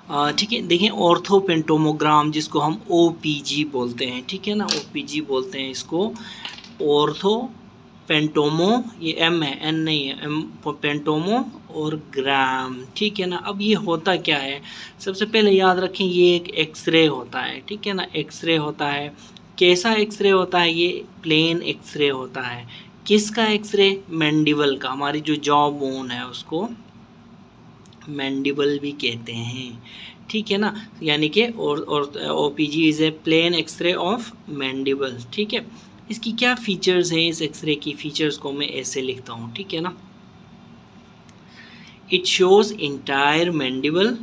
ठीक है, देखिए ऑर्थोपेंटोमोग्राम जिसको हम ओपीजी बोलते हैं, ठीक है ना, ओपीजी बोलते हैं इसको। ऑर्थोपेंटोमो, ये एम है, एन नहीं है, एम पेंटोमो और ग्राम, ठीक है ना। अब ये होता क्या है, सबसे पहले याद रखें ये एक एक्सरे होता है, ठीक है ना, एक्सरे होता है। कैसा एक्सरे होता है, ये प्लेन एक्सरे होता है। किसका एक्सरे, मैंडिबल का, हमारी जो जॉ बोन है उसको मैंडिबल भी कहते हैं, ठीक है ना। यानी कि OPG is a plain X-ray of mandible, ठीक है। इसकी क्या फीचर्स हैं, इस एक्सरे की फीचर्स को मैं ऐसे लिखता हूँ, ठीक है ना। It shows entire mandible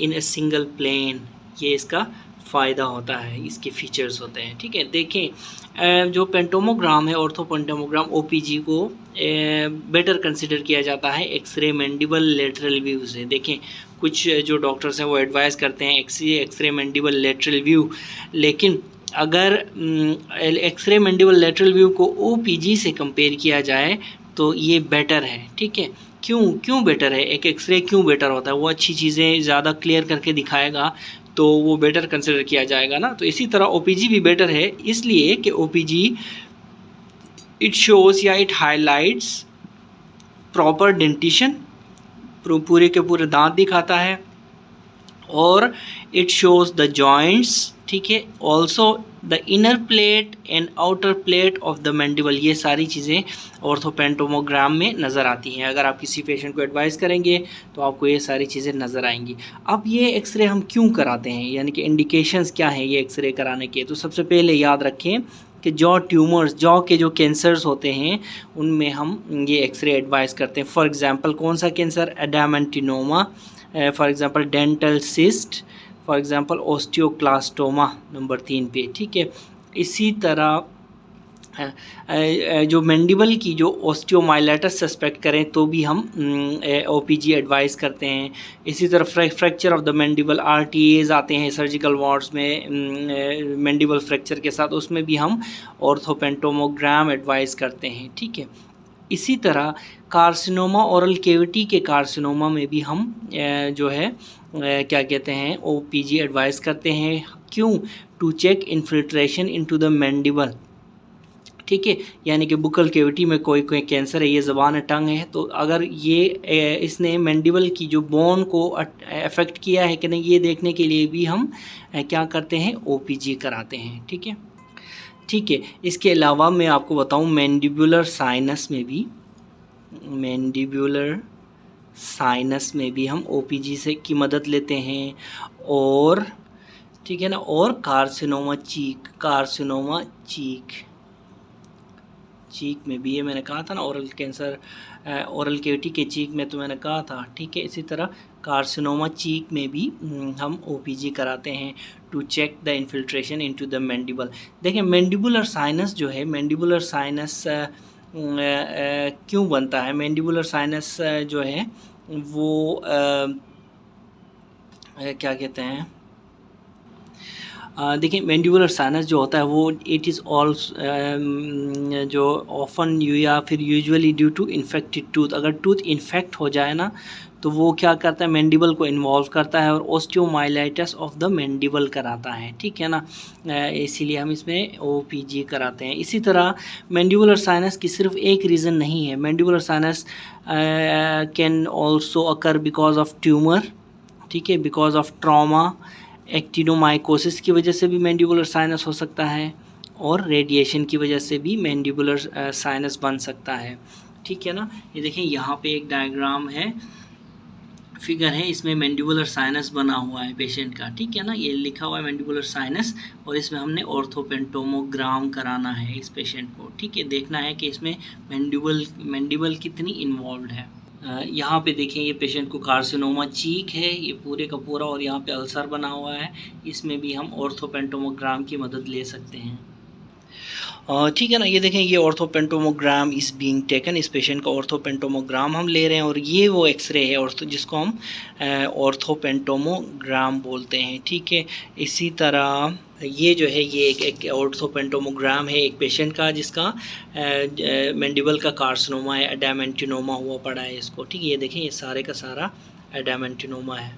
in a single plane, ये इसका फ़ायदा होता है, इसके फीचर्स होते हैं, ठीक है। देखें जो पेंटोमोग्राम है, ऑर्थोपेंटोमोग्राम ओपीजी को बेटर कंसिडर किया जाता है एक्सरे मैंडिबल लेटरल व्यू से। देखें कुछ जो डॉक्टर्स हैं वो एडवाइस करते हैं एक्सरे मैंडिबल लेटरल व्यू, लेकिन अगर एक्सरे मैंडिबल लेटरल व्यू को ओपीजी से कंपेयर किया जाए तो ये बेटर है, ठीक है। क्यों बेटर है, एक एक्सरे क्यों बेटर होता है, वो अच्छी चीज़ें ज़्यादा क्लियर करके दिखाएगा तो वो बेटर कंसिडर किया जाएगा ना। तो इसी तरह ओपीजी भी बेटर है, इसलिए कि ओपीजी इट शोज़ या इट हाईलाइट्स प्रॉपर डेंटिशन, पूरे के पूरे दांत दिखाता है, और इट शोज़ द जॉइंट्स, ठीक है, also the inner plate and outer plate of the mandible. ये सारी चीज़ें ऑर्थोपेंटोमोग्राम में नज़र आती हैं। अगर आप किसी पेशेंट को एडवाइस करेंगे तो आपको ये सारी चीज़ें नज़र आएंगी। अब ये एक्सरे हम क्यों कराते हैं, यानी कि इंडिकेशंस क्या हैं ये एक्सरे कराने के, तो सबसे पहले याद रखें कि जॉ ट्यूमर्स, जॉ के जो कैंसर्स होते हैं उनमें हम ये एक्सरे एडवाइस करते हैं। फॉर एग्ज़ाम्पल कौन सा cancer, adamantinoma, for example dental cyst, for example osteoclastoma number 3 पे, ठीक है। इसी तरह जो मैंडिबल की जो ओस्टियोमाइलाइटिस सस्पेक्ट करें तो भी हम ओपीजी एडवाइस करते हैं। इसी तरह फ्रैक्चर ऑफ द मैंडिबल, आरटीएज आते हैं सर्जिकल वार्ड्स में मैंडिबल फ्रैक्चर के साथ, उसमें भी हम ऑर्थोपेंटोमोग्राम एडवाइस करते हैं, ठीक है। इसी तरह कार्सिनोमा, ओरल कैविटी के कार्सिनोमा में भी हम जो है क्या कहते हैं ओपीजी एडवाइस करते हैं। क्यों, to check infiltration into the mandible, ठीक है। यानी कि बुकल कैविटी में कोई कैंसर है, ये ज़बान टंग है, तो अगर ये इसने मैंडिबल की जो बोन को अफेक्ट किया है कि नहीं, ये देखने के लिए भी हम क्या करते हैं, ओपीजी कराते हैं, ठीक है, ठीक है। इसके अलावा मैं आपको बताऊं मैंडिबुलर साइनस में भी हम ओपीजी से की मदद लेते हैं, और ठीक है ना, और कार्सिनोमा चीक में भी, ये मैंने कहा था ना, ओरल कैंसर, ओरल कैविटी के चीक में तो मैंने कहा था, ठीक है। इसी तरह कार्सिनोमा चीक में भी हम ओपीजी कराते हैं to check the infiltration into the mandible. देखिए मैंडिबुलर साइनस जो है, मैंडिबुलर साइनस क्यों बनता है, मैंडिबुलर साइनस जो है वो क्या कहते हैं, देखिए मैंडिबुलर साइनस जो होता है वो इट इज़ ऑल जो ऑफन या फिर usually due to infected tooth. अगर टूथ इन्फेक्ट हो जाए ना तो वो क्या करता है, मैंडिबल को इन्वॉल्व करता है और ओस्टियोमाइलाइटिस ऑफ द मैंडिबल कराता है, ठीक है ना। इसीलिए हम इसमें ओपीजी कराते हैं। इसी तरह मैंडिबुलर साइनस की सिर्फ एक रीज़न नहीं है, mandibular sinus can also occur because of tumour, ठीक है, बिकॉज ऑफ ट्रॉमा, एक्टिनोमाइकोसिस की वजह से भी मैंडिबुलर साइनस हो सकता है, और रेडिएशन की वजह से भी मैंडिबुलर साइनस बन सकता है, ठीक है ना। ये देखें यहाँ पे एक डायग्राम है, फिगर है, इसमें मैंडिबुलर साइनस बना हुआ है पेशेंट का, ठीक है ना, ये लिखा हुआ है मैंडिबुलर साइनस, और इसमें हमने ऑर्थोपेंटोमोग्राम कराना है इस पेशेंट को, ठीक है। देखना है कि इसमें मैंडिबल कितनी इन्वॉल्व है। यहाँ पे देखें ये पेशेंट को कार्सिनोमा चीक है, ये पूरे का पूरा, और यहाँ पे अल्सर बना हुआ है, इसमें भी हम ऑर्थोपेंटोमोग्राम की मदद ले सकते हैं, ठीक है ना। ये देखें ये ऑर्थोपेंटोमोग्राम इज़ बीइंग टेकन, इस पेशेंट का ऑर्थोपेंटोमोग्राम हम ले रहे हैं, और ये वो एक्सरे है जिसको हम ऑर्थोपेंटोमोग्राम बोलते हैं, ठीक है। इसी तरह ये जो है ये एक ऑर्थोपेंटोमोग्राम है एक पेशेंट का जिसका मैंडिबल का कार्सिनोमा है, एडामेंटिनोमा हुआ पड़ा है इसको, ठीक है। ये देखें ये सारे का सारा एडामेंटिनोमा है।